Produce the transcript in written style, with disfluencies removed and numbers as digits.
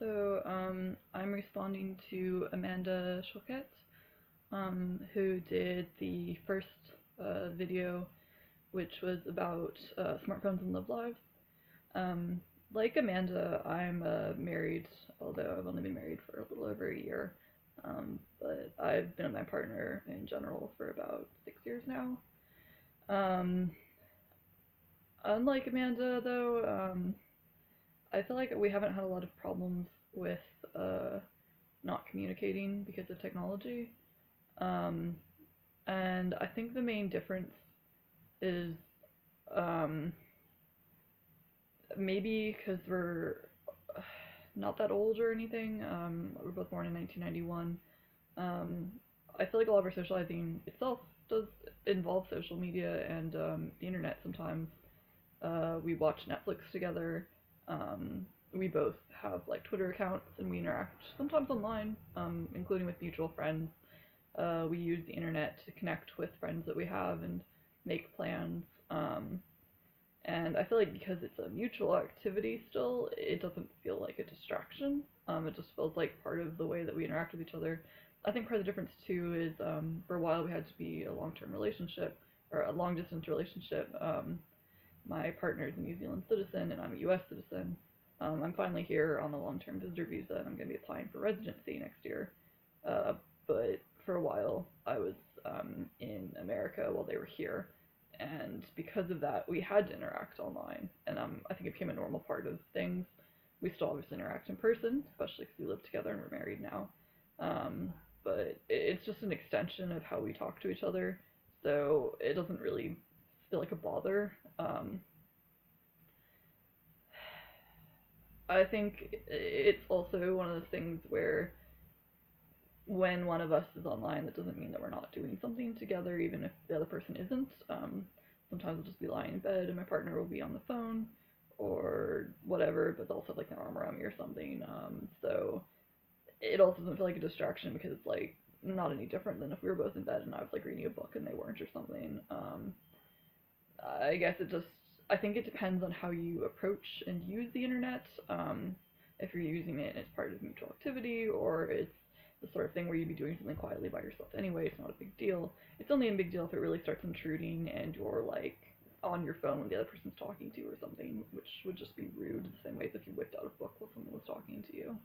I'm responding to Amanda Choquette, who did the first video, which was about smartphones and love lives. Um, like Amanda, I'm married, although I've only been married for a little over a year. But I've been with my partner in general for about 6 years now. Um, Unlike Amanda, though, I feel like we haven't had a lot of problems with uh, not communicating because of technology. Um, and I think the main difference is um, maybe because we're not that old or anything. We were both born in 1991. Um, I feel like a lot of our socializing itself does involve social media and the internet sometimes. We watch Netflix together. We both have like Twitter accounts and we interact sometimes online, including with mutual friends. We use the internet to connect with friends that we have and make plans. And I feel like because it's a mutual activity still, it doesn't feel like a distraction. It just feels like part of the way that we interact with each other. I think part of the difference too is for a while we had to be a long-term relationship or a long-distance relationship. My partner is a New Zealand citizen and I'm a U.S. citizen. I'm finally here on a long-term visitor visa and I'm going to be applying for residency next year. Uh, but for a while I was in America while they were here, and because of that, we had to interact online, and I think it became a normal part of things. We still obviously interact in person, especially because we live together and we're married now. But it's just an extension of how we talk to each other, so it doesn't really feel like a bother. I think it's also one of those things where when one of us is online, that doesn't mean that we're not doing something together, even if the other person isn't. Sometimes I'll just be lying in bed and my partner will be on the phone or whatever, but they'll also have like their arm around me or something. So it also doesn't feel like a distraction because it's like not any different than if we were both in bed and I was like reading a book and they weren't or something. I guess I think it depends on how you approach and use the internet. If you're using it as part of mutual activity or it's the sort of thing where you'd be doing something quietly by yourself anyway, it's not a big deal. It's only a big deal if it really starts intruding and you're like on your phone when the other person's talking to you or something, which would just be rude the same way as if you whipped out a book while someone was talking to you.